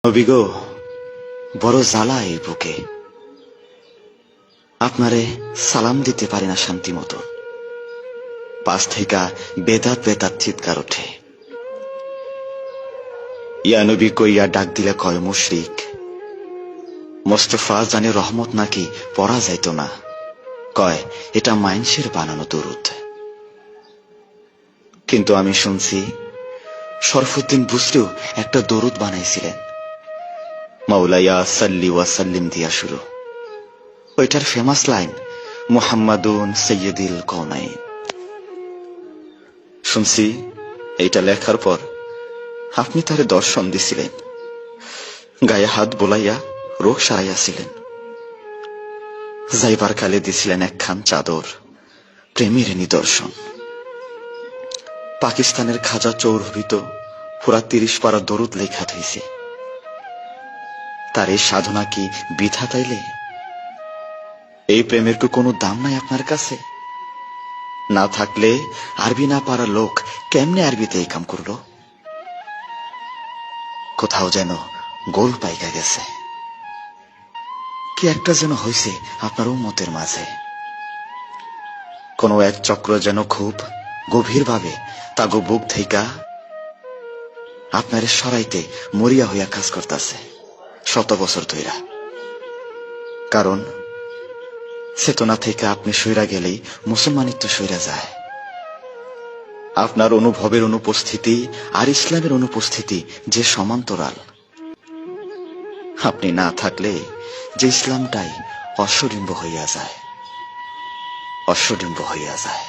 নবী গো, বড় জ্বালা এই বুকে, আপনারে সালাম দিতে পারি না শান্তি মতো। পাশ থেকে বেদাত বেদাত চিৎকার ওঠে। ইয়া নবী কইয়া ডাক দিলে কয় মুশরিক। মোস্তফা জানে রহমত নাকি পড়া যাইত না, কয় এটা মাইনসের বানানো দরুদ। কিন্তু আমি শুনছি শরফুদ্দিন বুসরিও একটা দরুদ বানাইছিলেন, মাওলায়া সাল্লি ওয়া সাল্লিম দিয়া শুরু। ওইটার ফেমাস লাইন মুহাম্মাদুন সাইয়্যিদুল কওনাইন। শুনছি এইটা লেখার পর আপনি তারে দর্শন দিছিলেন, গায়ে হাত বোলাইয়া রোগ সারাইয়াছিলেন। যাইবার কালে দিছিলেন একখান চাদর, প্রেমের নিদর্শন। পাকিস্তানের খাজা চৌধুরী তো পুরা 30 পারা দরুদ লেখা থইছে। তার এই সাধনা কি বৃথা তাইলে? এই প্রেমের কি কোনো দাম নাই আপনার কাছে? না থাকলে আরবি না পারা লোক কেমনে আরবিতে এই কাম করলো? কোথাও যেন গোল পাইকা গেছে, কি একটা যেন হইছে আপনার উম্মতের মাঝে। কোন এক চক্র যেন খুব গভীরভাবে তাগো বুক থেইকা আপনারে সরাইতে মরিয়া হইয়া কাজ করতেছে শত বছর ধইরা। কারণ চেতনা থেকে আপনি সইরা গেলেই মুসলমানিত্ব সইরা যায়। আপনার অনুভবের অনুপস্থিতি আর ইসলামের অনুপস্থিতি যে সমান্তরাল। আপনি না থাকলে যে ইসলামটাই অশ্বডিম্ব হইয়া যায়, অশ্বডিম্ব হইয়া যায়।